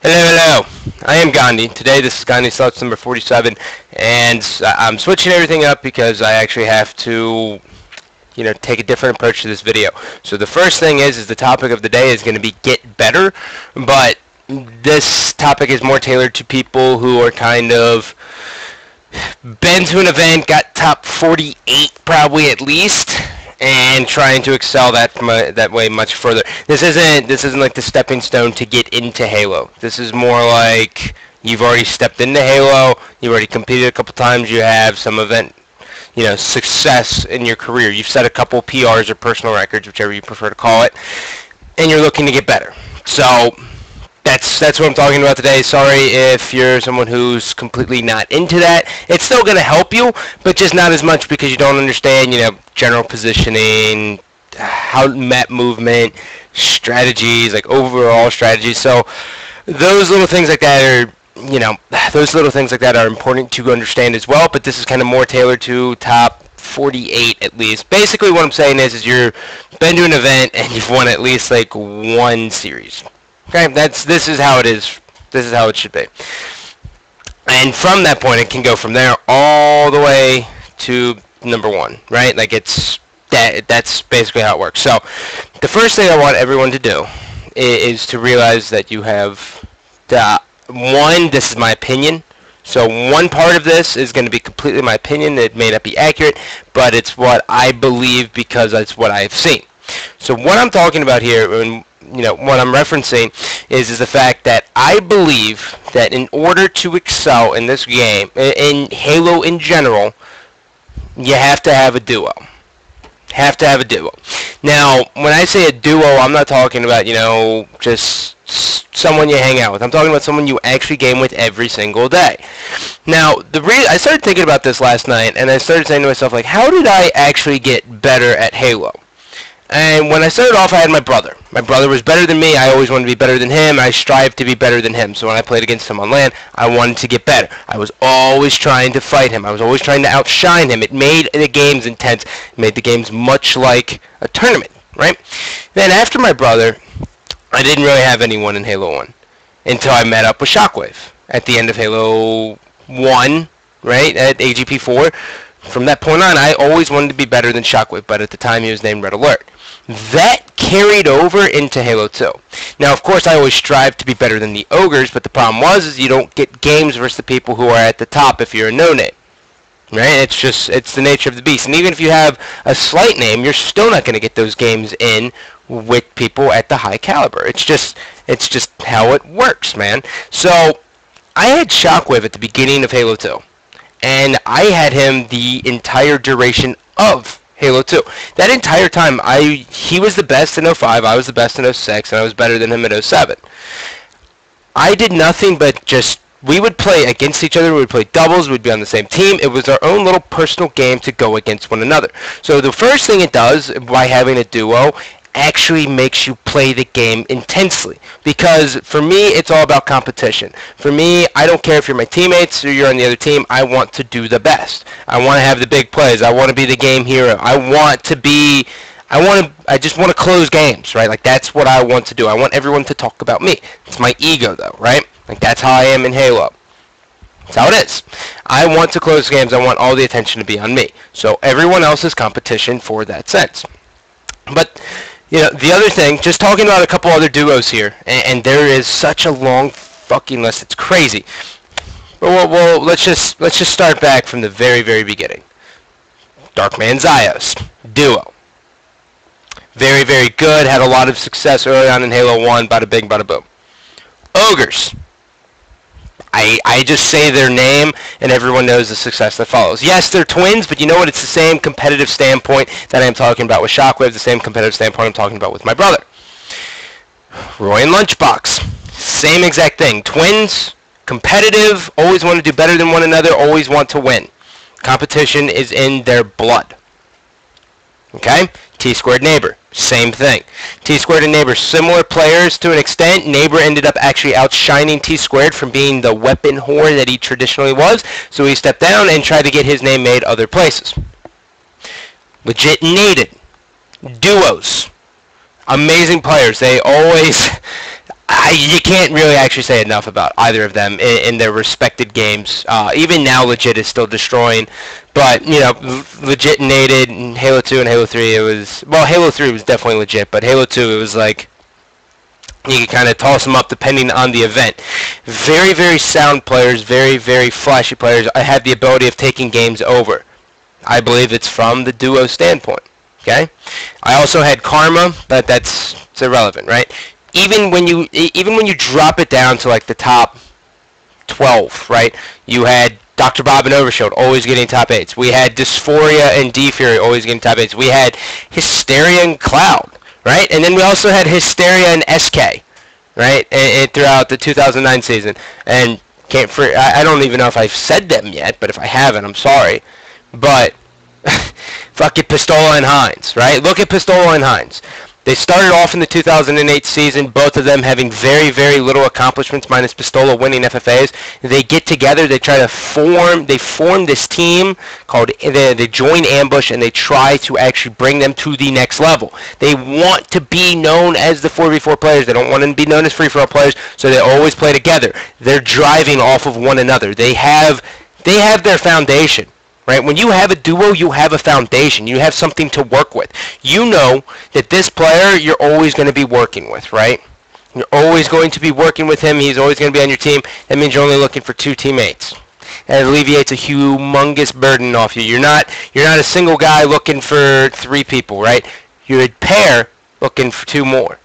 Hello. I am Gandhi. Today this is Gandhi's Thoughts number 47, and I'm switching everything up because I actually have to, take a different approach to this video. So the first thing is the topic of the day is going to be get better, but this topic is more tailored to people who are kind of been to an event, got top 48 probably at least, and trying to excel that way much further. This isn't like the stepping stone to get into Halo. This is more like you've already stepped into Halo, you've already competed a couple times, you have some event, success in your career. You've set a couple PRs or personal records, whichever you prefer to call it, and you're looking to get better. So that's what I'm talking about today. Sorry if you're someone who's completely not into that. It's still going to help you, but just not as much because you don't understand, general positioning, how map movement, strategies, like overall strategies. So those little things like that are important to understand as well, but this is kind of more tailored to top 48 at least. Basically what I'm saying is you've been to an event and you've won at least like one series. Okay, this is how it is. This is how it should be. And from that point, it can go from there all the way to number one, right? Like that's basically how it works. So the first thing I want everyone to do is to realize that you have this is my opinion. So one part of this is going to be completely my opinion. It may not be accurate, but it's what I believe because it's what I've seen. So what I'm talking about here, and what I'm referencing is the fact that I believe that in order to excel in this game, in Halo in general, you have to have a duo. Now, when I say a duo, I'm not talking about, just someone you hang out with. I'm talking about someone you actually game with every single day. Now, I started thinking about this last night, and I started saying to myself, like, how did I actually get better at Halo? And when I started off, I had my brother. My brother was better than me. I always wanted to be better than him. I strived to be better than him. So when I played against him on LAN, I wanted to get better. I was always trying to fight him. I was always trying to outshine him. It made the games intense. It made the games much like a tournament, right? Then after my brother, I didn't really have anyone in Halo 1 until I met up with Shockwave at the end of Halo 1, right, at AGP 4. From that point on, I always wanted to be better than Shockwave, but at the time he was named Red Alert. That carried over into Halo 2. Now, of course, I always strive to be better than the Ogres, but the problem is you don't get games versus the people who are at the top if you're a no-name. Right? It's the nature of the beast. And even if you have a slight name, you're still not going to get those games in with people at the high caliber. It's just how it works, man. So, I had Shockwave at the beginning of Halo 2. And I had him the entire duration of Halo 2. That entire time, he was the best in 05, I was the best in 06, and I was better than him in 07. I did nothing but we would play against each other, we would play doubles, we'd be on the same team. It was our own little personal game to go against one another. So the first thing it does, by having a duo, actually makes you play the game intensely, because for me it's all about competition. For me, I don't care if you're my teammates or you're on the other team. I want to do the best. I want to have the big plays. I want to be the game hero. I just want to close games, right? Like that's what I want to do. I want everyone to talk about me. It's my ego though, right? Like that's how I am in Halo. That's how it is. I want to close games. I want all the attention to be on me. So everyone else is competition for that sense. But the other thing, just talking about a couple other duos here, and there is such a long fucking list, it's crazy. Well, let's just start back from the very, very beginning. Darkman Zios, duo. Very, very good, had a lot of success early on in Halo 1, bada bing, bada boom. Ogres. I just say their name, and everyone knows the success that follows. Yes, they're twins, but you know what? It's the same competitive standpoint that I'm talking about with Shockwave, the same competitive standpoint I'm talking about with my brother. Roy and Lunchbox, same exact thing. Twins, competitive, always want to do better than one another, always want to win. Competition is in their blood. Okay? T-Squared Neighbor, same thing. T-Squared and Neighbor, similar players to an extent. Neighbor ended up actually outshining T-Squared from being the weapon whore that he traditionally was, so he stepped down and tried to get his name made other places. Legit needed. Duos. Amazing players. They always... You can't really actually say enough about either of them in their respected games. Even now, Legit is still destroying, but Legit nated in Halo 2 and Halo 3. It was Halo 3 was definitely legit, but Halo 2 it was like you could kind of toss them up depending on the event. Very, very sound players, very, very flashy players. I have the ability of taking games over. I believe it's from the duo standpoint. Okay, I also had Karma, but it's irrelevant, right? Even when you drop it down to like the top 12, right? You had Dr. Bob and Overshield always getting top 8s. We had Dysphoria and D-Fury always getting top 8s. We had Hysteria and Cloud, right? And then we also had Hysteria and SK, right? And throughout the 2009 season. And I don't even know if I've said them yet, but if I haven't, I'm sorry. But fuck it, Pistola and Hines, right? Look at Pistola and Hines. They started off in the 2008 season, both of them having very, very little accomplishments, minus Pistola winning FFAs. They get together, they form this team called, they join Ambush, and they try to actually bring them to the next level. They want to be known as the 4v4 players. They don't want to be known as free-for-all players, so they always play together. They're driving off of one another. They have their foundation. Right? When you have a duo, you have a foundation. You have something to work with. You know that this player you're always going to be working with, right? You're always going to be working with him. He's always going to be on your team. That means you're only looking for 2 teammates. That alleviates a humongous burden off you. You're not a single guy looking for 3 people, right? You're a pair looking for 2 more.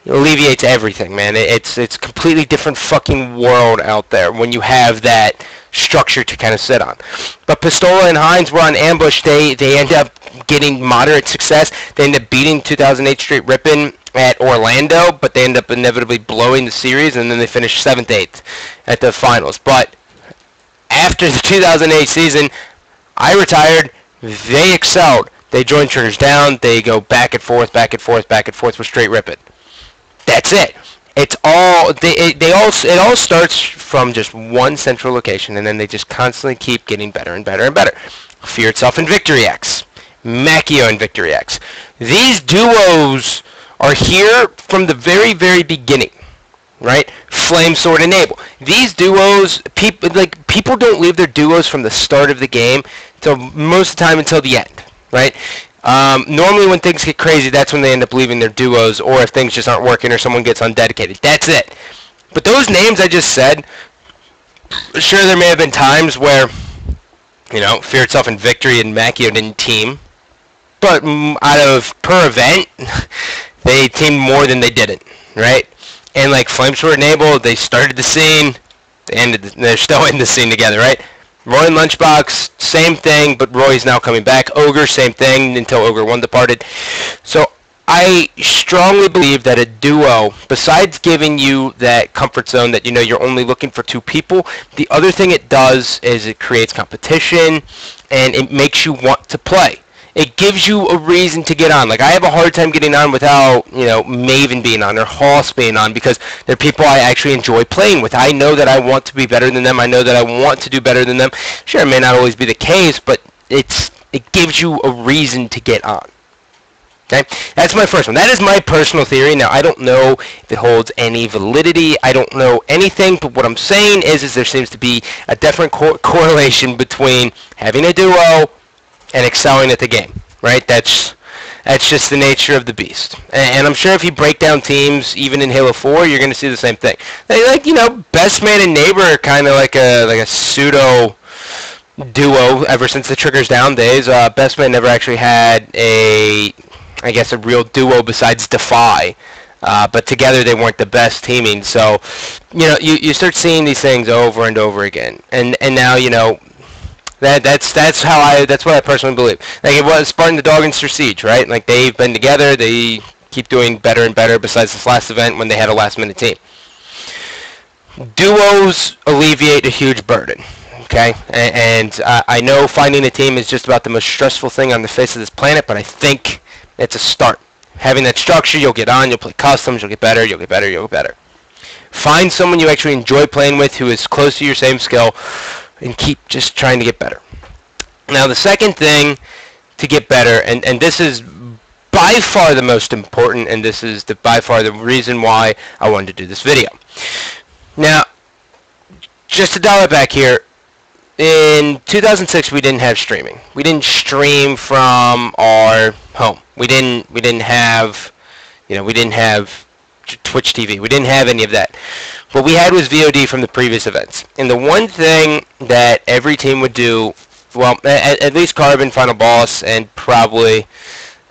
It alleviates everything, man. It's a completely different fucking world out there when you have that structure to kind of sit on. But Pistola and Hines were on Ambush. They end up getting moderate success. They end up beating 2008 Straight Rippin' at Orlando, but they end up inevitably blowing the series, and then they finished 7th, 8th at the finals. But after the 2008 season, I retired. They excelled. They joined Triggers Down. They go back and forth, back and forth, back and forth with Straight Rippin'. That's it. It's all it all starts from just one central location, and then they just constantly keep getting better and better and better. Fear Itself and Victory X, Macchio and Victory X. These duos are here from the very, very beginning, right? Flame Sword and Abel. These duos, people don't leave their duos from the start of the game till most of the time until the end, right? Normally when things get crazy, that's when they end up leaving their duos, or if things just aren't working or someone gets undedicated. That's it. But those names I just said, sure, there may have been times where, Fear Itself and Victory and Macchio didn't team, but per event, they teamed more than they didn't, right? And like Flamesword and Abel, they started the scene, they're still in the scene together, right? Roy and Lunchbox, same thing, but Roy's now coming back. Ogre, same thing until Ogre 1 departed. So I strongly believe that a duo, besides giving you that comfort zone that you're only looking for 2 people, the other thing it does is it creates competition, and it makes you want to play. It gives you a reason to get on. Like, I have a hard time getting on without, Maven being on or Hoss being on, because they're people I actually enjoy playing with. I know that I want to be better than them. I know that I want to do better than them. Sure, it may not always be the case, but it gives you a reason to get on. Okay? That's my first one. That is my personal theory. Now, I don't know if it holds any validity. I don't know anything, but what I'm saying is there seems to be a definite correlation between having a duo and excelling at the game, right? That's just the nature of the beast. And I'm sure if you break down teams, even in Halo 4, you're going to see the same thing. Best Man and Neighbor are kind of like a pseudo duo ever since the Triggers Down days. Best Man never actually had a real duo besides Defy. But together they weren't the best teaming. So, you start seeing these things over and over again. And now, That's what I personally believe. Like, it was Spartan the Dog and Sir Siege, right? Like, they've been together. They keep doing better and better besides this last event when they had a last-minute team. Duos alleviate a huge burden, okay? And I know finding a team is just about the most stressful thing on the face of this planet, but I think it's a start. Having that structure, you'll get on, you'll play customs, you'll get better, you'll get better, you'll get better. Find someone you actually enjoy playing with who is close to your same skill, and keep just trying to get better. Now, the second thing to get better, and this is by far the most important, and this is by far the reason why I wanted to do this video. Now, just to dial it back here, in 2006 we didn't have streaming. We didn't stream from our home. We didn't have, we didn't have Twitch TV. We didn't have any of that. What we had was VOD from the previous events. And the one thing that every team would do, well, at least Carbon, Final Boss, and probably,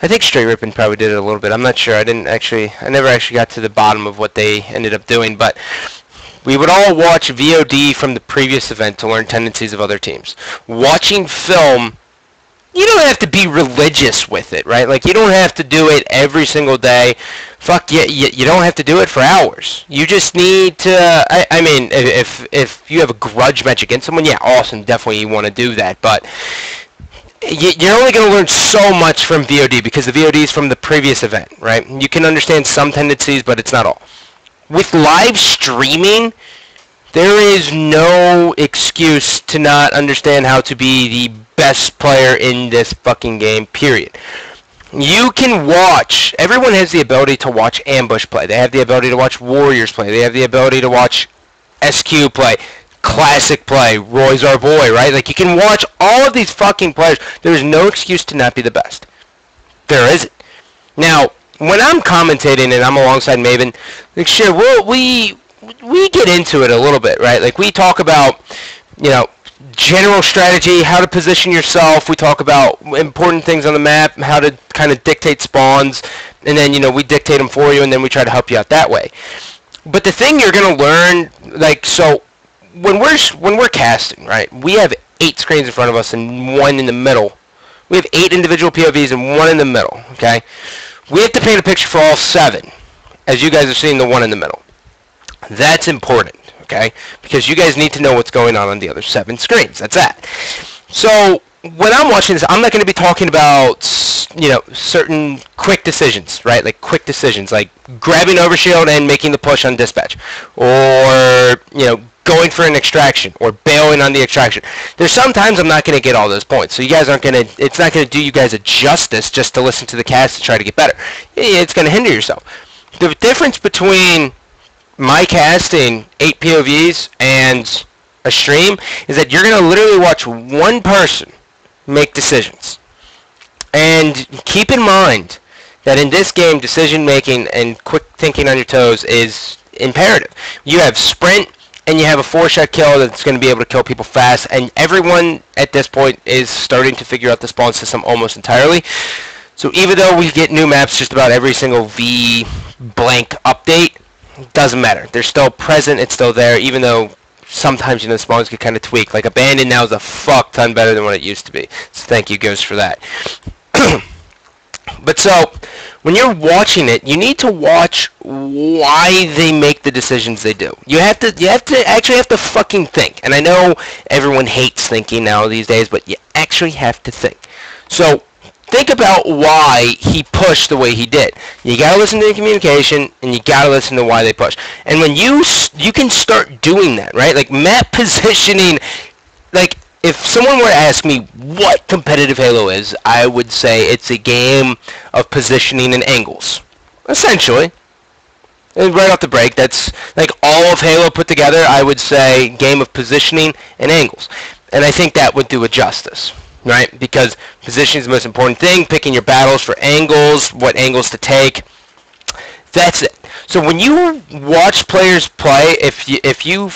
I think Straight Rippin' probably did it a little bit. I'm not sure. I never actually got to the bottom of what they ended up doing, but we would all watch VOD from the previous event to learn tendencies of other teams. Watching film, you don't have to be religious with it, right? Like, you don't have to do it every single day. Fuck, you don't have to do it for hours. You just need to, I mean, if you have a grudge match against someone, yeah, awesome, definitely you want to do that, but you're only going to learn so much from VOD because the VOD is from the previous event, right? You can understand some tendencies, but it's not all. With live streaming, there is no excuse to not understand how to be the best player in this fucking game, period. You can watch, everyone has the ability to watch Ambush play. They have the ability to watch Warriors play. They have the ability to watch SQ play, Classic play, Roy's our boy, right? Like, you can watch all of these fucking players. There's no excuse to not be the best. There isn't. Now, when I'm commentating and I'm alongside Maven, like, sure, we get into it a little bit, right? Like, we talk about, general strategy, how to position yourself. We talk about important things on the map, how to kind of dictate spawns, and then, we dictate them for you, and then we try to help you out that way. But the thing you're going to learn, like, so when we're casting, right, we have 8 screens in front of us and 1 in the middle. We have 8 individual POVs and 1 in the middle, okay? We have to paint a picture for all 7, as you guys are seeing the 1 in the middle. That's important, okay? Because you guys need to know what's going on the other 7 screens. That's that. So when I'm watching this, I'm not going to be talking about, certain quick decisions, right? Like quick decisions, like grabbing overshield and making the push on dispatch, or, going for an extraction or bailing on the extraction. There's sometimes I'm not going to get all those points. So you guys aren't going to, it's not going to do you guys a justice just to listen to the cast to try to get better. It's going to hinder yourself. The difference between my casting 8 POVs and a stream is that you're going to literally watch one person make decisions. And keep in mind that in this game, decision making and quick thinking on your toes is imperative. You have sprint, and you have a 4-shot kill that's going to be able to kill people fast, and everyone at this point is starting to figure out the spawn system almost entirely. So even though we get new maps just about every single V blank update, it doesn't matter. They're still present, it's still there, even though sometimes, the spawns get kind of tweaked. Like, Abandoned now is a fuck ton better than what it used to be. So thank you, Ghost, for that. But so, when you're watching it, you need to watch why they make the decisions they do. You have to actually fucking think. And I know everyone hates thinking now these days, but you actually have to think. So, think about why he pushed the way he did. You gotta listen to the communication, and you gotta listen to why they push. And when you can start doing that, right? Like, map positioning, like, if someone were to ask me what competitive Halo is, I would say it's a game of positioning and angles. Essentially. And right off the break, that's like all of Halo put together. I would say game of positioning and angles. And I think that would do it justice, right? Because positioning is the most important thing. Picking your battles for angles, what angles to take. That's it. So when you watch players play, if you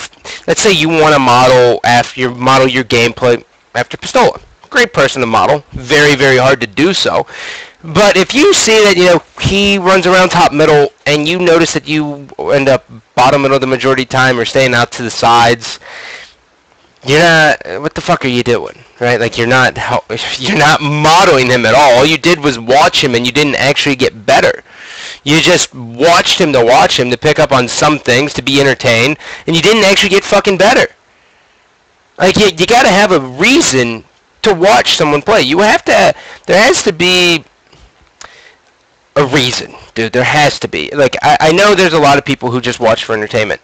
let's say you want to model your gameplay after Pistola, great person to model, very, very hard to do so. But if you see that he runs around top middle, and you notice that you end up bottom middle the majority of the time, or staying out to the sides, you're not. What the fuck are you doing, right? Like, you're not modeling him at all. All you did was watch him, and you didn't actually get better. You just watched him to watch him, to pick up on some things, to be entertained, and you didn't actually get fucking better. Like, you gotta have a reason to watch someone play. There has to be a reason, dude. There has to be. Like, I know there's a lot of people who just watch for entertainment.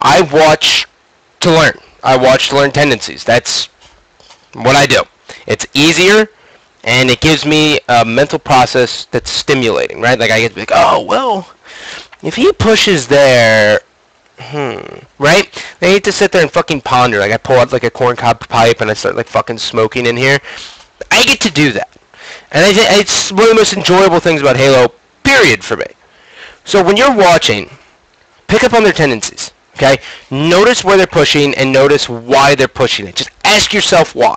I watch to learn. I watch to learn tendencies. That's what I do. It's easier, and it gives me a mental process that's stimulating, right? Like I get to be like, oh well, if he pushes there, right? I need to sit there and fucking ponder. Like I pull out like a corncob pipe and I start like fucking smoking in here. I get to do that, and I think it's one of the most enjoyable things about Halo. Period for me. So when you're watching, pick up on their tendencies. Okay, notice where they're pushing and notice why they're pushing it. Just ask yourself why.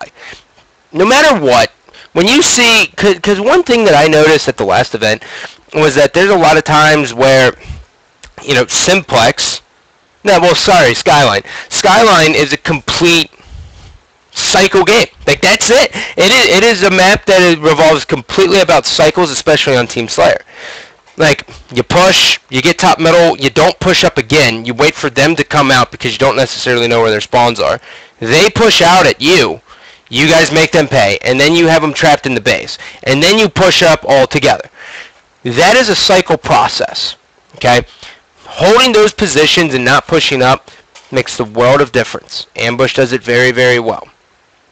No matter what, when you see, because one thing that I noticed at the last event was that there's a lot of times where, you know, Simplex, no, well, sorry, Skyline. Skyline is a complete cycle game. Like, that's it. It is a map that revolves completely about cycles, especially on Team Slayer. Like, you push, you get top middle, you don't push up again, you wait for them to come out because you don't necessarily know where their spawns are. They push out at you, you guys make them pay, and then you have them trapped in the base. And then you push up all together. That is a cycle process, okay? Holding those positions and not pushing up makes the world of difference. Ambush does it very, very well.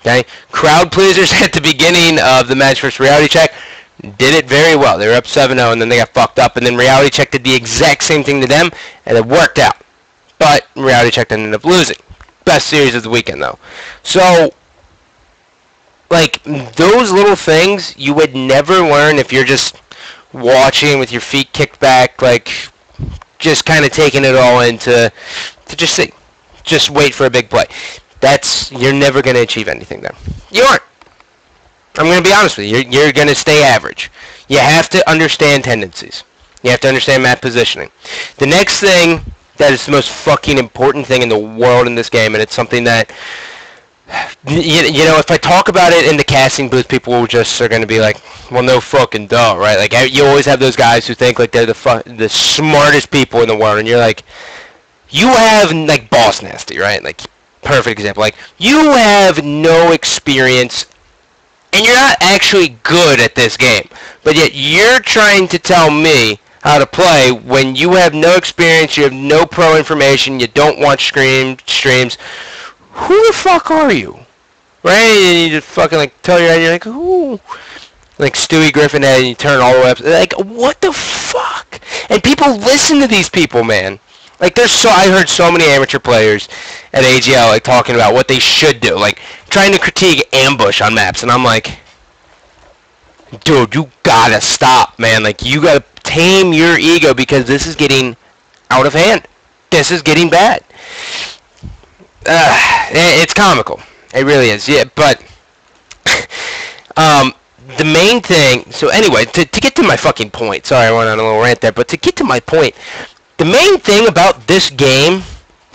Okay? Crowd pleasers at the beginning of the match versus Reality Check did it very well. They were up 7-0 and then they got fucked up, and then Reality Check did the exact same thing to them and it worked out. But Reality Check ended up losing. Best series of the weekend though. So, like, those little things you would never learn if you're just watching with your feet kicked back, like, just kind of taking it all in to just see. Just wait for a big play. You're never going to achieve anything there. You aren't. I'm going to be honest with you. You're going to stay average. You have to understand tendencies. You have to understand map positioning. The next thing that is the most fucking important thing in the world in this game, and it's something that, you know, if I talk about it in the casting booth, people just are going to be like, well, no fucking duh, right? Like, you always have those guys who think like they're the smartest people in the world, and you're like, you have, like, Boss Nasty, right? Like, perfect example. Like, you have no experience, and you're not actually good at this game, but yet you're trying to tell me how to play when you have no experience, you have no pro information, you don't watch streams. Who the fuck are you? Right? And you just fucking, like, tell your head, you're like, who? Like Stewie Griffin head, and you turn all the way up. Like, what the fuck? And people listen to these people, man. Like, I heard so many amateur players at AGL, like, talking about what they should do. Like, trying to critique ambush on maps. And I'm like, dude, you gotta stop, man. Like, you gotta tame your ego because this is getting out of hand. This is getting bad. It's comical. It really is. Yeah, but the main thing. So anyway, to get to my fucking point. Sorry, I went on a little rant there, but to get to my point, the main thing about this game.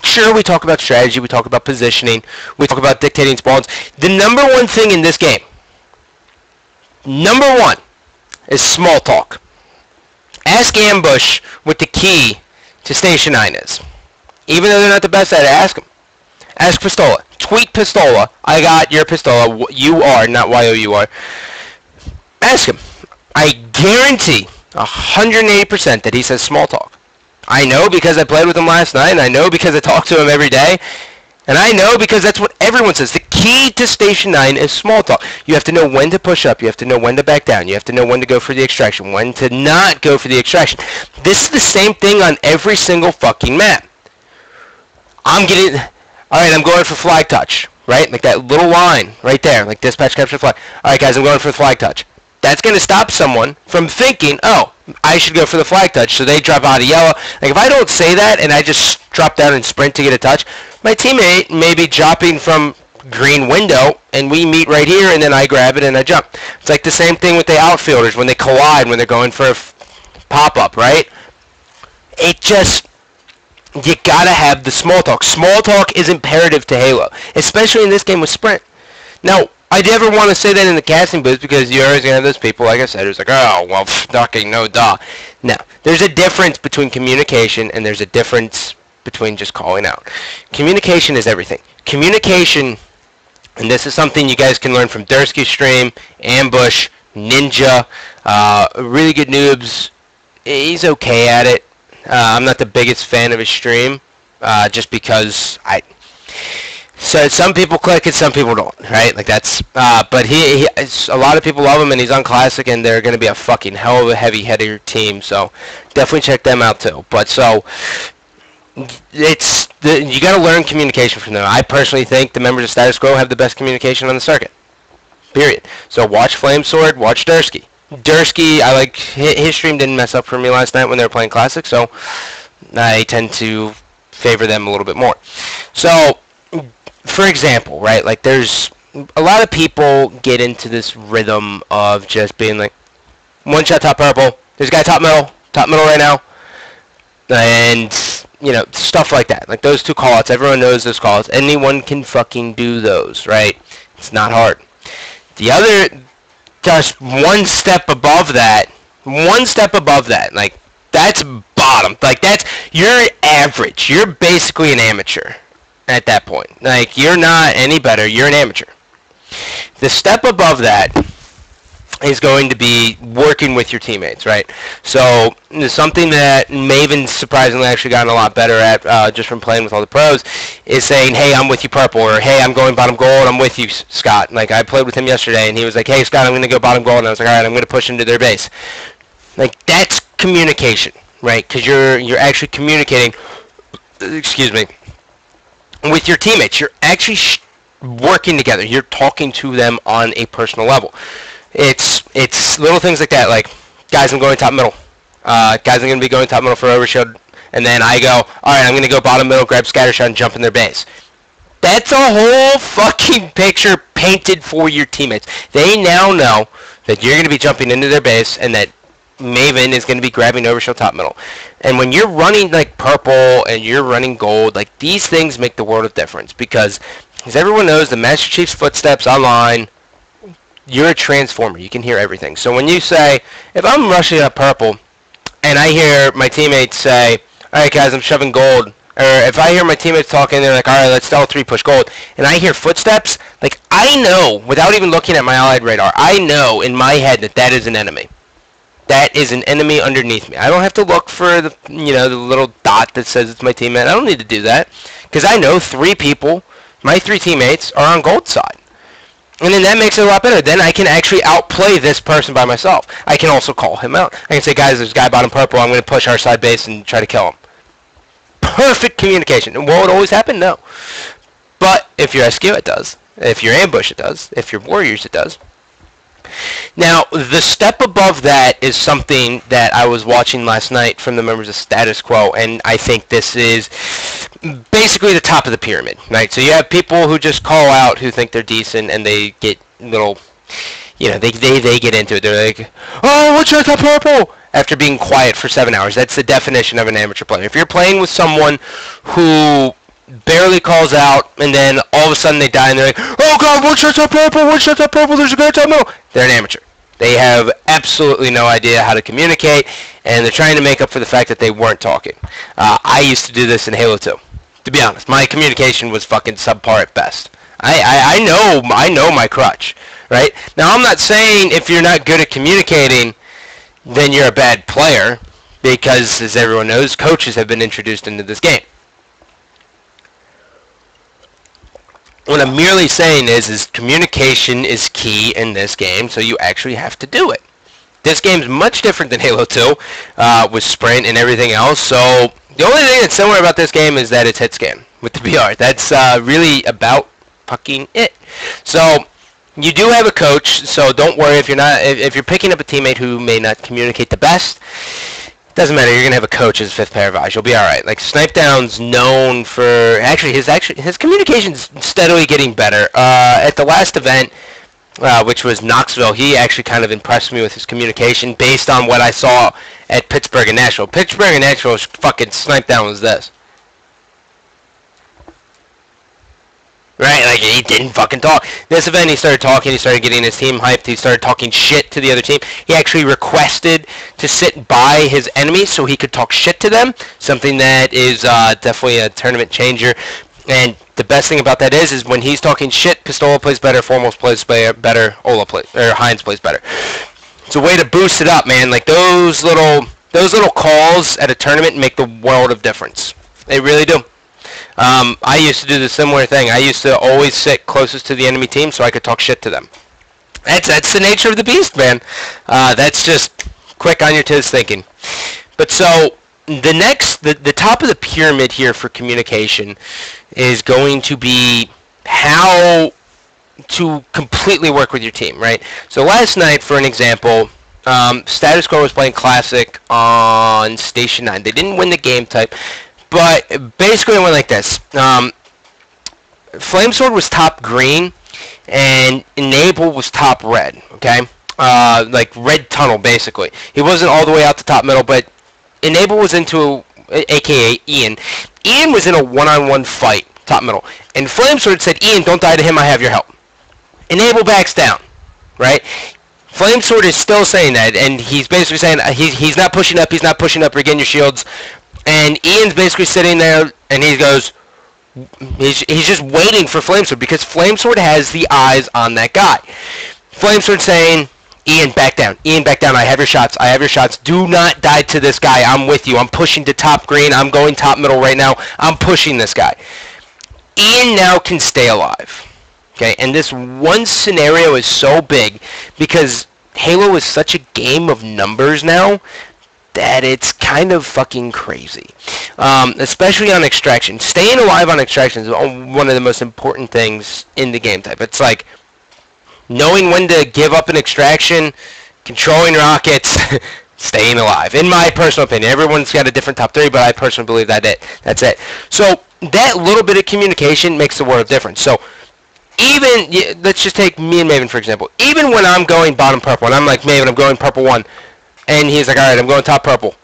Sure, we talk about strategy, we talk about positioning, we talk about dictating spawns. The number one thing in this game, number one, is small talk. Ask Ambush what the key to Station 9 is. Even though they're not the best at it, ask them. Ask Pistola. Tweet Pistola. I got your Pistola. You are, not Y-O-U-R. Ask him. I guarantee 180% that he says small talk. I know because I played with him last night, and I know because I talk to him every day, and I know because that's what everyone says. The key to Station 9 is small talk. You have to know when to push up. You have to know when to back down. You have to know when to go for the extraction, when to not go for the extraction. This is the same thing on every single fucking map. I'm going for flag touch, right? Like that little line right there, like dispatch capture flag. All right, guys, I'm going for the flag touch. That's going to stop someone from thinking, oh, I should go for the flag touch, so they drop out of yellow. Like, if I don't say that and I just drop down and sprint to get a touch, my teammate may be dropping from green window, and we meet right here, and then I grab it and I jump. It's like the same thing with the outfielders when they collide, when they're going for a pop-up, right? It just... You gotta have the small talk. Small talk is imperative to Halo, especially in this game with Sprint. Now, I never want to say that in the casting booth because you're always gonna have those people, like I said, who's like, oh, well, fucking no duh. Now, there's a difference between communication and there's a difference between just calling out. Communication is everything. Communication, and this is something you guys can learn from Dursky's stream, Ambush, Ninja, really good noobs. He's okay at it. I'm not the biggest fan of his stream, just because So some people click and some people don't, right? Like that's, but a lot of people love him, and he's on Classic, and they're going to be a fucking hell of a heavy-hitter team. So definitely check them out too. But so you got to learn communication from them. I personally think the members of Status Quo have the best communication on the circuit. Period. So watch Flamesword, watch Dursky. Dursky, I like his stream didn't mess up for me last night when they were playing Classic, so I tend to favor them a little bit more. So, for example, right, like there's a lot of people get into this rhythm of just being like, one shot top purple, there's a guy top middle right now, and you know, stuff like that. Like those two callouts, everyone knows those callouts. Anyone can fucking do those, right? It's not hard. The other, just one step above that, like that's bottom. Like that's, you're average. You're basically an amateur at that point. Like you're not any better. You're an amateur. The step above that is going to be working with your teammates, right? So something that Maven's surprisingly actually gotten a lot better at just from playing with all the pros is saying, hey, I'm with you purple, or hey, I'm going bottom gold, I'm with you, Scott. Like I played with him yesterday and he was like, hey, Scott, I'm going to go bottom gold, and I was like, all right, I'm going to push into their base. Like that's communication, right? Because you're actually communicating, excuse me, with your teammates. You're actually working together. You're talking to them on a personal level. It's little things like that, like, guys, I'm going top middle. Guys, I'm going to be going top middle for overshield, and then I go, all right, I'm going to go bottom middle, grab scatter shot, and jump in their base. That's a whole fucking picture painted for your teammates. They now know that you're going to be jumping into their base, and that Maven is going to be grabbing overshield top middle. And when you're running like purple and you're running gold, like these things make the world of difference, because as everyone knows, the Master Chief's footsteps online, you're a transformer. You can hear everything. So when you say, if I'm rushing up purple and I hear my teammates say, all right, guys, I'm shoving gold, or if I hear my teammates talking, they're like, all right, let's Stella 3 push gold, and I hear footsteps, like I know, without even looking at my allied radar, I know in my head that that is an enemy. That is an enemy underneath me. I don't have to look for the, you know, the little dot that says it's my teammate. I don't need to do that, because I know 3 people, my 3 teammates, are on gold side. And then that makes it a lot better. Then I can actually outplay this person by myself. I can also call him out. I can say, guys, there's a guy bottom purple. I'm going to push our side base and try to kill him. Perfect communication. And will it always happen? No. But if you're SQ, it does. If you're ambush, it does. If you're warriors, it does. Now, the step above that is something that I was watching last night from the members of Status Quo, and I think this is basically the top of the pyramid, right? So you have people who just call out, who think they're decent, and they get little, you know, they get into it. They're like, oh, what's your top purple? After being quiet for 7 hours. That's the definition of an amateur player. If you're playing with someone who barely calls out, and then all of a sudden they die, and they're like, oh god, one shot top purple, there's a guy top middle. They're an amateur. They have absolutely no idea how to communicate, and they're trying to make up for the fact that they weren't talking. I used to do this in Halo 2. To be honest, my communication was fucking subpar at best. I know my crutch, right? Now, I'm not saying if you're not good at communicating, then you're a bad player, because, as everyone knows, coaches have been introduced into this game. What I'm merely saying is communication is key in this game, so you actually have to do it. This game's much different than Halo 2, with sprint and everything else, so the only thing that's similar about this game is that it's hit scan with the BR. That's really about fucking it. So you do have a coach, so don't worry if you're picking up a teammate who may not communicate the best. Doesn't matter. You're gonna have a coach as 5th pair of eyes. You'll be all right. Like Snipedown's known for his communication's steadily getting better. At the last event, which was Knoxville, he actually kind of impressed me with his communication based on what I saw at Pittsburgh and Nashville. Pittsburgh and Nashville's fucking Snipedown was this. Right, like he didn't fucking talk. This event he started talking, he started getting his team hyped, he started talking shit to the other team. He actually requested to sit by his enemies so he could talk shit to them, something that is definitely a tournament changer. And the best thing about that is when he's talking shit, Pistola plays better, Foremost plays better, Hines plays better. It's a way to boost it up, man. Like those little calls at a tournament make the world of difference. They really do. I used to do the similar thing. I used to always sit closest to the enemy team so I could talk shit to them. That's the nature of the beast, man. That's just quick on your toes thinking. But so the top of the pyramid here for communication is going to be how to completely work with your team, right? So last night, for an example, Status Quo was playing Classic on Station 9. They didn't win the game type, but basically it went like this. Flamesword was top green, and Enable was top red, okay? Like red tunnel, basically. He wasn't all the way out to top middle, but Enable was into, a.k.a. Ian. Ian was in a one-on-one fight, top middle. And Flamesword said, Ian, don't die to him, I have your help. Enable backs down, right? Flamesword is still saying that, and he's basically saying he's not pushing up, you're getting your shields. And Ian's basically sitting there, and he goes, he's just waiting for Flamesword, because Flamesword has the eyes on that guy. Flamesword saying, Ian, back down, I have your shots, do not die to this guy, I'm with you, I'm pushing to top green, I'm going top middle right now, I'm pushing this guy. Ian now can stay alive. Okay, and this one scenario is so big because Halo is such a game of numbers now that it's kind of fucking crazy. Especially on extraction. Staying alive on extraction is one of the most important things in the game type. It's like knowing when to give up an extraction, controlling rockets, staying alive. In my personal opinion, everyone's got a different top 3, but I personally believe that's it. So that little bit of communication makes the world of difference. So even, let's just take me and Maven, for example. Even when I'm going bottom purple, and I'm like, Maven, I'm going purple 1, and he's like, alright, I'm going top purple.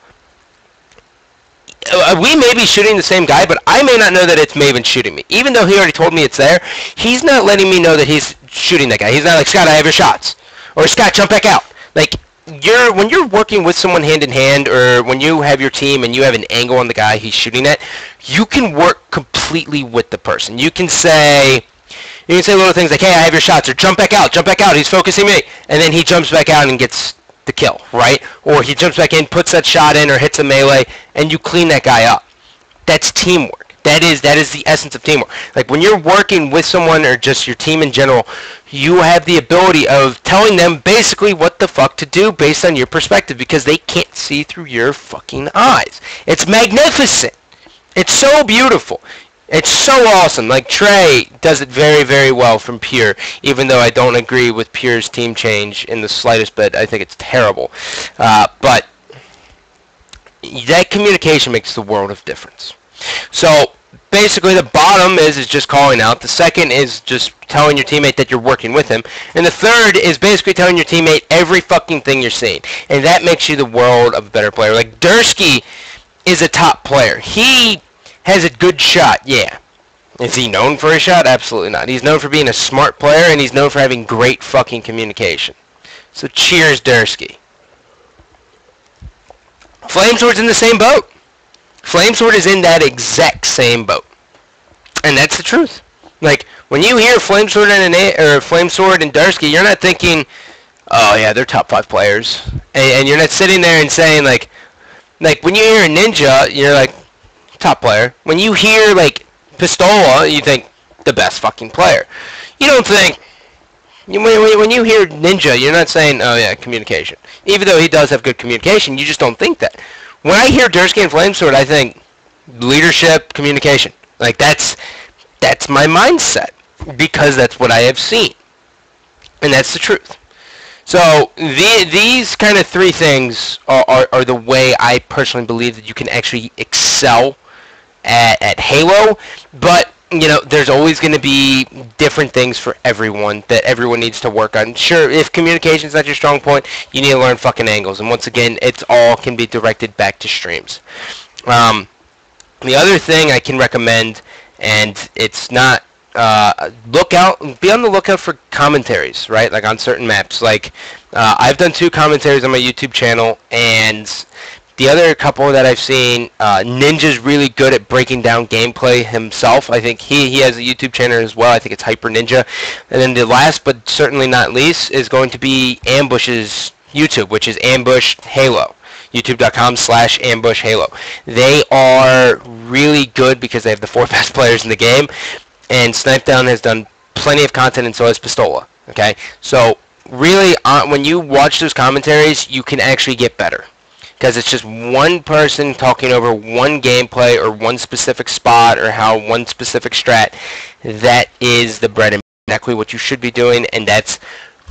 We may be shooting the same guy, but I may not know that it's Maven shooting me. Even though he already told me it's there, he's not letting me know that he's shooting that guy. He's not like, Scott, I have your shots. Or, Scott, jump back out. Like, when you're working with someone hand in hand, or when you have your team and you have an angle on the guy he's shooting at, you can work completely with the person. You can say little things like, hey, I have your shots, or jump back out, he's focusing me, and then he jumps back out and gets the kill, right? Or he jumps back in, puts that shot in, or hits a melee, and you clean that guy up. That's teamwork. That is the essence of teamwork. Like, when you're working with someone, or just your team in general, you have the ability of telling them basically what the fuck to do based on your perspective, because they can't see through your fucking eyes. It's magnificent. It's so beautiful. It's so awesome. Like, Trey does it very, very well from Pure, even though I don't agree with Pure's team change in the slightest bit. I think it's terrible. But that communication makes the world of difference. So, basically, the bottom is just calling out. The second is just telling your teammate that you're working with him. And the third is basically telling your teammate every fucking thing you're seeing. And that makes you the world of a better player. Like, Dursky is a top player. He has a good shot, yeah. Is he known for a shot? Absolutely not. He's known for being a smart player, and he's known for having great fucking communication. So cheers, Dursky. Flamesword's in the same boat. Flamesword is in that exact same boat. And that's the truth. Like, when you hear Flamesword and Dursky, you're not thinking, oh yeah, they're top 5 players. And you're not sitting there and saying, like when you hear a Ninja, you're like, top player. When you hear, like, Pistola, you think, the best fucking player. You don't think, when you hear Ninja, you're not saying, oh yeah, communication. Even though he does have good communication, you just don't think that. When I hear Dursky and Flamesword, I think leadership, communication. Like, that's my mindset, because that's what I have seen. And that's the truth. So these kind of 3 things are the way I personally believe that you can actually excel at Halo. But, you know, there's always going to be different things for everyone that everyone needs to work on. Sure, if communication's not your strong point, you need to learn fucking angles. And once again, it's all can be directed back to streams. The other thing I can recommend, and it's not, be on the lookout for commentaries, right? Like on certain maps. Like, I've done 2 commentaries on my YouTube channel, and the other couple that I've seen, Ninja's really good at breaking down gameplay himself. I think he has a YouTube channel as well. I think it's Hyper Ninja. And then the last, but certainly not least, is going to be Ambush's YouTube, which is Ambush Halo. youtube.com/ambushhalo. They are really good because they have the 4 best players in the game, and Snipedown has done plenty of content, and so has Pistola. Okay, so really, when you watch those commentaries, you can actually get better because it's just one person talking over one gameplay or one specific spot or how one specific strat. That is the bread and exactly what you should be doing, and that's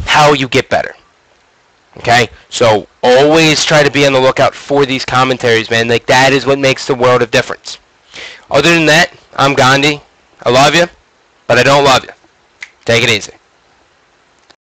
how you get better. Okay, so always try to be on the lookout for these commentaries, man. Like, that is what makes the world of difference. Other than that, I'm Gandhi. I love you, but I don't love you. Take it easy.